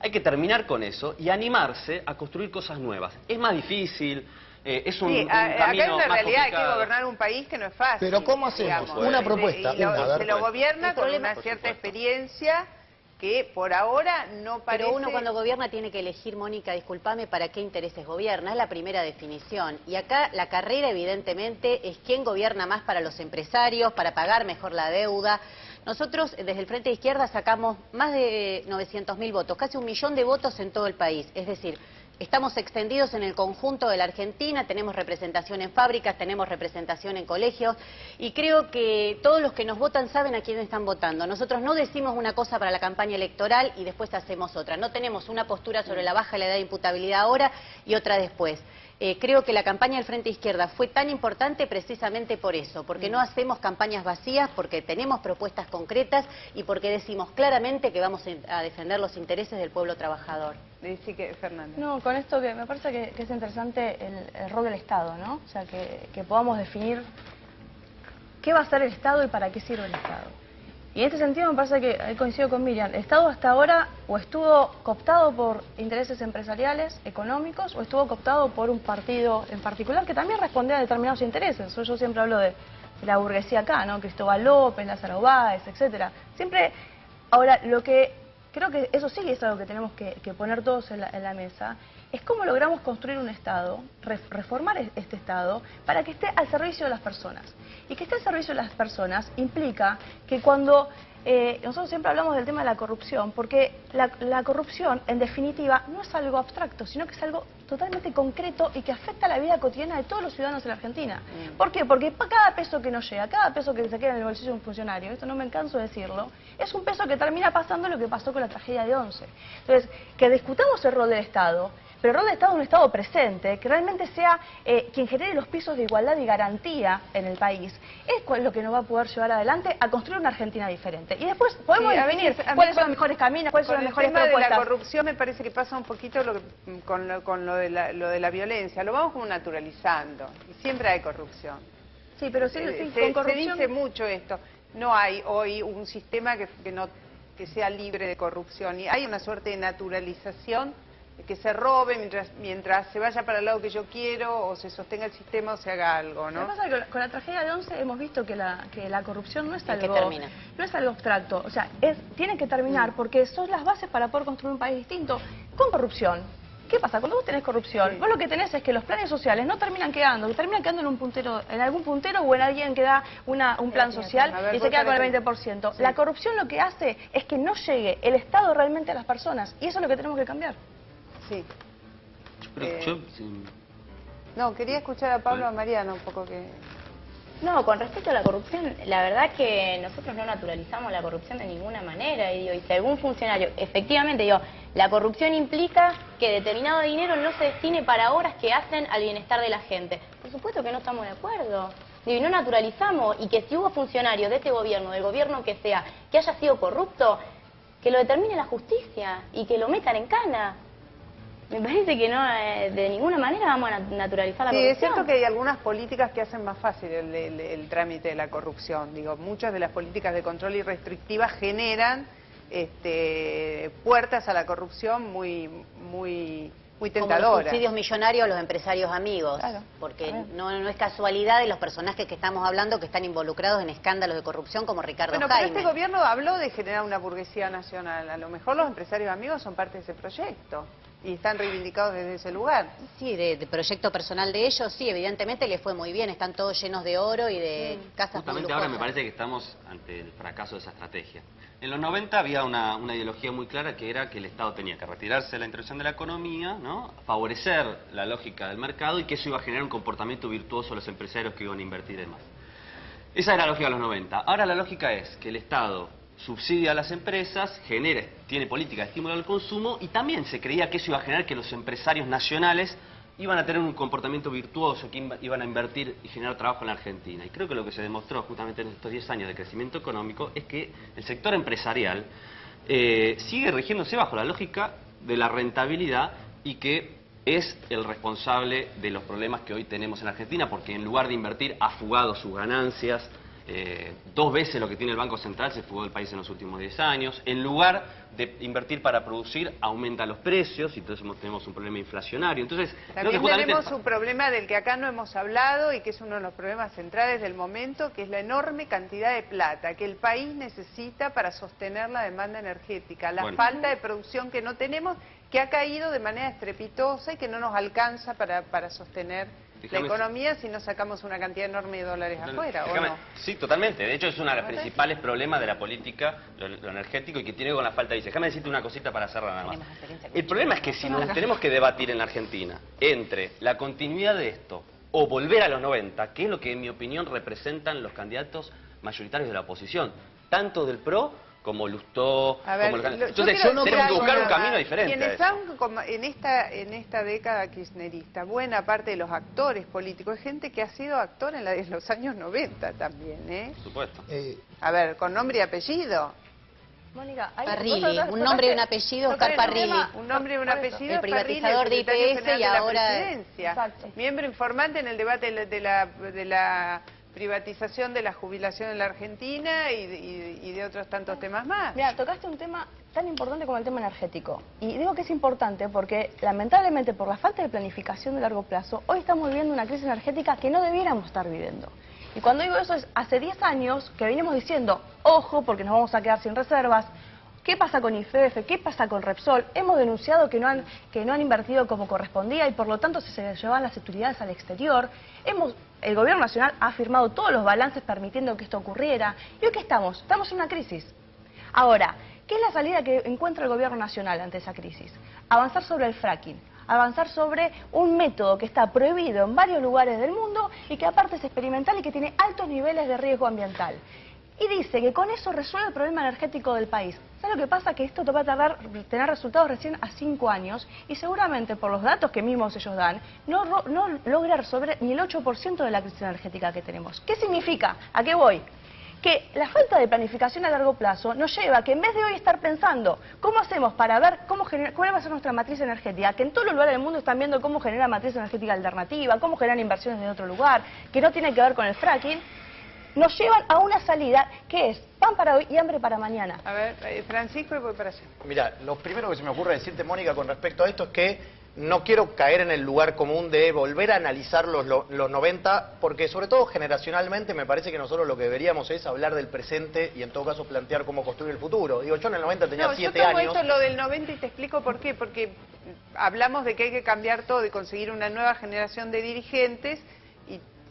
Hay que terminar con eso y animarse a construir cosas nuevas. Es más difícil, es un acá hay camino una más realidad, hay que complicado. gobernar un país que no es fácil. Pero ¿cómo hacemos? digamos. Una propuesta. Se lo gobierna El con problema- una cierta experiencia que por ahora no parece... Pero uno cuando gobierna tiene que elegir, Mónica, discúlpame, para qué intereses gobierna, es la primera definición. Y acá la carrera evidentemente es quién gobierna más para los empresarios, para pagar mejor la deuda. Nosotros desde el Frente de Izquierda sacamos más de 900.000 votos, casi 1 millón de votos en todo el país. Es decir, estamos extendidos en el conjunto de la Argentina, tenemos representación en fábricas, tenemos representación en colegios y creo que todos los que nos votan saben a quién están votando. Nosotros no decimos una cosa para la campaña electoral y después hacemos otra. No tenemos una postura sobre la baja de la edad de imputabilidad ahora y otra después. Creo que la campaña del Frente Izquierda fue tan importante precisamente por eso, porque no hacemos campañas vacías, porque tenemos propuestas concretas y porque decimos claramente que vamos a defender los intereses del pueblo trabajador. Dice que Fernández. No, con esto que me parece que es interesante el rol del Estado, ¿no? O sea, que podamos definir qué va a hacer el Estado y para qué sirve el Estado. Y en este sentido me parece que, ahí coincido con Miriam, el Estado hasta ahora o estuvo cooptado por intereses empresariales, económicos, o estuvo cooptado por un partido en particular que también respondía a determinados intereses. Yo siempre hablo de la burguesía acá, ¿no? Cristóbal López, Lázaro Báez, etcétera. Siempre, ahora, lo que creo que eso sí es algo que tenemos que poner todos en la mesa, es cómo logramos construir un Estado, reformar este Estado, para que esté al servicio de las personas. Y que esté al servicio de las personas implica que cuando... nosotros siempre hablamos del tema de la corrupción, porque la corrupción, en definitiva, no es algo abstracto, sino que es algo totalmente concreto y que afecta la vida cotidiana de todos los ciudadanos de la Argentina. ¿Por qué? Porque cada peso que nos llega, cada peso que se queda en el bolsillo de un funcionario, esto no me canso de decirlo, es un peso que termina pasando lo que pasó con la tragedia de 11. Entonces, que discutamos el rol del Estado, pero el rol del Estado es un Estado presente, que realmente sea quien genere los pisos de igualdad y garantía en el país, es lo que nos va a poder llevar adelante a construir una Argentina diferente. Y después podemos definir cuáles son los mejores caminos, cuáles son las mejores propuestas. El tema de la corrupción me parece que pasa un poquito con lo de la violencia. Lo vamos como naturalizando. Y siempre hay corrupción. Sí, pero sí, con corrupción... Se dice mucho esto. No hay hoy un sistema que sea libre de corrupción. Y hay una suerte de naturalización que se robe mientras se vaya para el lado que yo quiero, o se sostenga el sistema o se haga algo, ¿no? Lo que pasa es que con la tragedia de 11 hemos visto que la corrupción no es algo abstracto, o sea, tiene que terminar porque son las bases para poder construir un país distinto con corrupción. ¿Qué pasa? Cuando vos tenés corrupción, vos lo que tenés es que los planes sociales no terminan quedando, que terminan quedando en algún puntero o en alguien que da un plan social y se queda con el 20%. La corrupción lo que hace es que no llegue el Estado realmente a las personas y eso es lo que tenemos que cambiar. Sí. Sí. No, quería escuchar a Pablo, a Mariana un poco que... No, con respecto a la corrupción, la verdad que nosotros no naturalizamos la corrupción de ninguna manera. Y si algún funcionario, efectivamente, la corrupción implica que determinado dinero no se destine para obras que hacen al bienestar de la gente. Por supuesto que no estamos de acuerdo. Y no naturalizamos, y que si hubo funcionarios de este gobierno, del gobierno que sea, que haya sido corrupto, que lo determine la justicia y que lo metan en cana. Me parece que no, de ninguna manera vamos a naturalizar la corrupción. Sí, es cierto que hay algunas políticas que hacen más fácil el trámite de la corrupción. Digo, muchas de las políticas de control y restrictivas generan puertas a la corrupción muy tentadoras. Como los subsidios millonarios a los empresarios amigos, Claro, porque no es casualidad de los personajes que estamos hablando que están involucrados en escándalos de corrupción como Ricardo Bueno, Jaime. pero este gobierno habló de generar una burguesía nacional. A lo mejor los empresarios amigos son parte de ese proyecto y están reivindicados desde ese lugar. Sí, de proyecto personal de ellos, sí, evidentemente les fue muy bien, están todos llenos de oro y de casas muy Justamente lujosas. ahora me parece que estamos ante el fracaso de esa estrategia. En los 90 había una ideología muy clara que era que el Estado tenía que retirarse de la intervención de la economía, ¿no? Favorecer la lógica del mercado y que eso iba a generar un comportamiento virtuoso de los empresarios que iban a invertir y demás. Esa era la lógica de los 90. Ahora la lógica es que el Estado subsidia a las empresas, tiene política de estímulo al consumo y también se creía que eso iba a generar que los empresarios nacionales iban a tener un comportamiento virtuoso, que iban a invertir y generar trabajo en la Argentina. Y creo que lo que se demostró justamente en estos 10 años de crecimiento económico es que el sector empresarial sigue rigiéndose bajo la lógica de la rentabilidad y que es el responsable de los problemas que hoy tenemos en Argentina, porque en lugar de invertir ha fugado sus ganancias, 2 veces lo que tiene el Banco Central se fugó del país en los últimos 10 años. En lugar de invertir para producir, aumenta los precios y entonces tenemos un problema inflacionario. Entonces, creo que También justamente tenemos un problema del que acá no hemos hablado y que es uno de los problemas centrales del momento, que es la enorme cantidad de plata que el país necesita para sostener la demanda energética, la falta de producción que no tenemos, que ha caído de manera estrepitosa y que no nos alcanza para sostener la economía si no sacamos una cantidad enorme de dólares afuera, ¿o no? Sí, totalmente. De hecho, es uno de los principales problemas de la política, lo energético, y que tiene con la falta de divisas. Déjame decirte una cosita para cerrar nada más. El problema es que si nos tenemos que debatir en la Argentina entre la continuidad de esto o volver a los 90, que es lo que, en mi opinión, representan los candidatos mayoritarios de la oposición, tanto del PRO como Lustó, entonces tenemos que buscar un camino diferente. Quienes han, en esta década kirchnerista, buena parte de los actores políticos, es gente que ha sido actor en los años 90 también, ¿eh? Por supuesto. A ver, con nombre y apellido. Mónica, Parrilli, un nombre y un apellido, Oscar Parrilli. Un nombre y un apellido, el privatizador de IPF y ahora... Miembro informante en el debate de la privatización de la jubilación en la Argentina y de otros tantos temas más. Mira, tocaste un tema tan importante como el tema energético. Y digo que es importante porque, lamentablemente, por la falta de planificación de largo plazo, hoy estamos viviendo una crisis energética que no debiéramos estar viviendo. Y cuando digo eso es, hace 10 años que venimos diciendo, ojo, porque nos vamos a quedar sin reservas. ¿Qué pasa con YPF? ¿Qué pasa con Repsol? Hemos denunciado que no han invertido como correspondía y por lo tanto se llevan las utilidades al exterior. El gobierno nacional ha firmado todos los balances permitiendo que esto ocurriera. ¿Y hoy qué estamos? Estamos en una crisis. Ahora, ¿qué es la salida que encuentra el gobierno nacional ante esa crisis? Avanzar sobre el fracking. Avanzar sobre un método que está prohibido en varios lugares del mundo y que aparte es experimental y que tiene altos niveles de riesgo ambiental. Y dice que con eso resuelve el problema energético del país. ¿Sabes lo que pasa? Que esto va a tardar tener resultados recién a 5 años y seguramente por los datos que mismos ellos dan, no logra resolver ni el 8% de la crisis energética que tenemos. ¿Qué significa? ¿A qué voy? Que la falta de planificación a largo plazo nos lleva a que en vez de hoy estar pensando cómo hacemos para ver cuál va a ser nuestra matriz energética, que en todos los lugares del mundo están viendo cómo generar matriz energética alternativa, cómo generar inversiones de otro lugar, que no tiene que ver con el fracking, nos llevan a una salida que es pan para hoy y hambre para mañana. A ver, Francisco, y voy para allá. Mira, lo primero que se me ocurre decirte, Mónica, con respecto a esto es que no quiero caer en el lugar común de volver a analizar los 90, porque sobre todo generacionalmente me parece que nosotros lo que deberíamos es hablar del presente y en todo caso plantear cómo construir el futuro. Digo, yo en el 90 tenía 7 años. Yo tomo esto lo del 90 y te explico por qué. Porque hablamos de que hay que cambiar todo y conseguir una nueva generación de dirigentes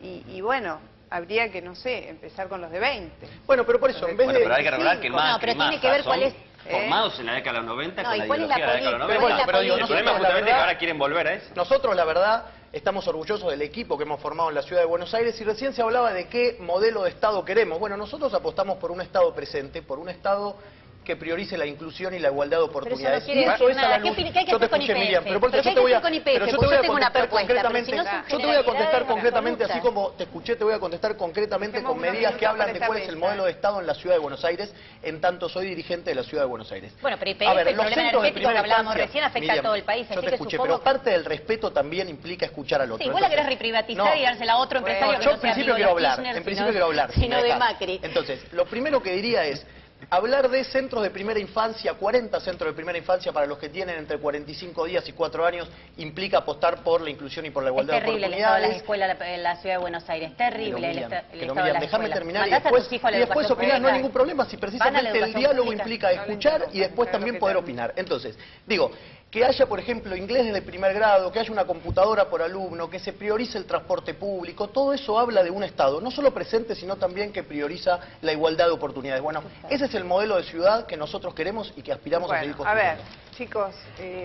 y bueno... Habría que, no sé, empezar con los de 20. Bueno, pero por eso, en vez de... Pero hay que recordar que más, no, pero tiene que ver cuál es... formados en la década de los 90 No, con ¿y la cuál es la ideología de la década de los 90. Pero bueno, pero digo, el problema es justamente que ahora quieren volver a eso. Nosotros, la verdad, estamos orgullosos del equipo que hemos formado en la ciudad de Buenos Aires y recién se hablaba de qué modelo de Estado queremos. Bueno, nosotros apostamos por un Estado presente, por un Estado que priorice la inclusión y la igualdad de oportunidades. Pero eso no quiere decir nada. ¿Qué hay que hacer con YPF? Pero por eso ¿Qué hay que hacer con YPF? Yo tengo una propuesta, pero si no son yo te voy a contestar concretamente, absolutas. así como te escuché, te voy a contestar concretamente con medidas que hablan de cuál es el modelo de Estado en la ciudad de Buenos Aires, en tanto soy dirigente de la ciudad de Buenos Aires. Bueno, pero YPF, A ver, el los problema centros de energético que primera hablábamos infancia, recién afecta a todo el país. Yo Así te que escuché, supongo pero parte del respeto también implica escuchar al otro. Sí, vos la querés reprivatizar y dársela a otro empresario que Yo no en sea principio amigo quiero de los hablar, Kirchner, en principio quiero hablar. sino me de dejás. Macri. Entonces, lo primero que diría es hablar de centros de primera infancia, 40 centros de primera infancia para los que tienen entre 45 días y 4 años, implica apostar por la inclusión y por la Es igualdad de terrible el estado de las oportunidades. escuelas en la ciudad de Buenos Aires. Terrible el estado de las Déjame escuelas. terminar y Mandás a después, tus hijos a la educación opinar, no hay pública. ningún problema, si Van a la precisamente el educación diálogo pública. implica escuchar y después también poder opinar. Entonces, digo, que haya, por ejemplo, inglés desde primer grado, que haya una computadora por alumno, que se priorice el transporte público, todo eso habla de un Estado, no solo presente, sino también que prioriza la igualdad de oportunidades. Bueno, ese es el modelo de ciudad que nosotros queremos y que aspiramos a seguir Bueno, a ver, construyendo. chicos,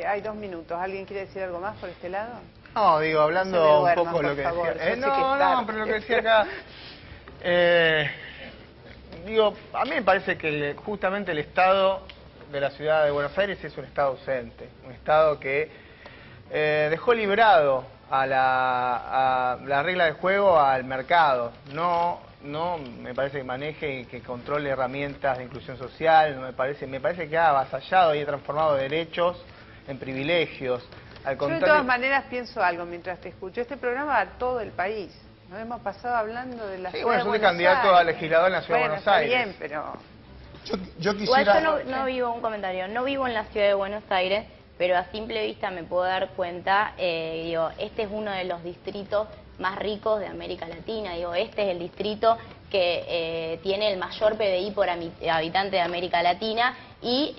hay 2 minutos. ¿Alguien quiere decir algo más por este lado? No, digo, No hablando se me un duerman, poco por lo que favor, decía... yo sé que no, es tarde. no, pero lo que decía acá... digo, a mí me parece que justamente el Estado de la ciudad de Buenos Aires es un Estado ausente. Un Estado que dejó librado a la regla de juego al mercado. No me parece que maneje y que controle herramientas de inclusión social. Me parece que ha avasallado y ha transformado derechos en privilegios. Al Yo de todas maneras pienso algo mientras te escucho. Este programa va a todo el país. Nos hemos pasado hablando de la Sí, ciudad bueno, de yo soy Buenos candidato Aires. a legislador en la ciudad de Buenos está Aires. bien, pero... Yo Igual quisiera... yo no vivo, un comentario, no vivo en la ciudad de Buenos Aires, pero a simple vista me puedo dar cuenta, digo, este es uno de los distritos más ricos de América Latina, digo, este es el distrito que tiene el mayor PBI por habitante de América Latina y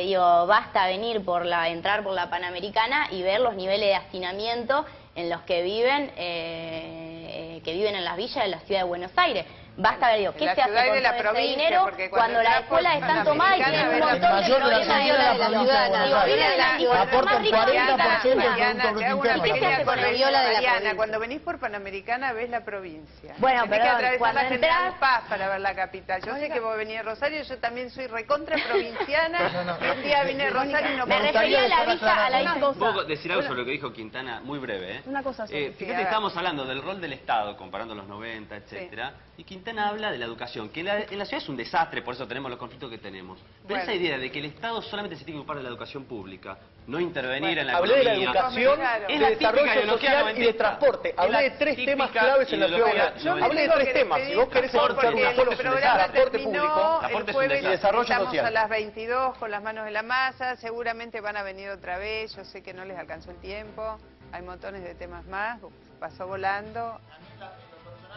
digo, basta entrar por la Panamericana y ver los niveles de hacinamiento en los que viven en las villas de la ciudad de Buenos Aires. Basta ver, digo, ¿qué se hace con todo ese dinero cuando las escuelas están tomadas y tienen un montón de mayor de la problemas ciudad de la provincia de Buenos Aires. Aporta el 40% del Mariana, Producto te hago Bruto una Interno. pequeña corrección, la Mariana. provincia. Cuando venís por Panamericana ves la provincia. Bueno, Tenés que perdón, atravesar cuando la General entras- Paz para ver la capital. Yo sé que vos venís de Rosario, yo también soy recontra provinciana. Y un día vine de Rosario y no Me puedo refería a la dejar villa, a la aclarar villa. Un poco decir algo sobre lo que dijo Quintana, muy breve, ¿eh? Una cosa solo. Fíjate, estábamos hablando del rol del Estado, comparando los 90, etcétera, y Quintana habla de la educación, que en la ciudad es un desastre, por eso tenemos los conflictos que tenemos. Pero Bueno. esa idea de que el Estado solamente se tiene que ocupar de la educación pública, no intervenir Bueno, en la Hablé de la economía. educación, Claro. de Es la típica desarrollo ideología social y de noventista. transporte. Es Hablé la de tres típica temas claves en la ciudad de ideología Buenos Aires. Yo Hablé de les tres tengo que temas. Si vos querés despedir escuchar porque una sola, el es un programa transporte terminó público, el transporte es un jueves, desastre. y desarrollo estamos social. a las 22 con las manos en la masa, seguramente van a venir otra vez, yo sé que no les alcanzó el tiempo, hay montones de temas más, pasó volando.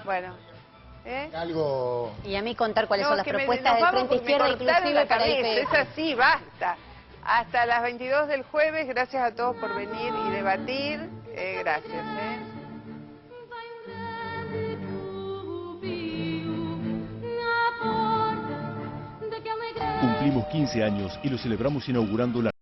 Bueno, Algo... Y a mí contar cuáles No, son las que propuestas nos del vamos Frente porque me Izquierda cortaron Inclusive la para el cabeza, IPF. es así, basta. Hasta las 22 del jueves, gracias a todos por venir y debatir, gracias. Cumplimos 15 años y lo celebramos inaugurando la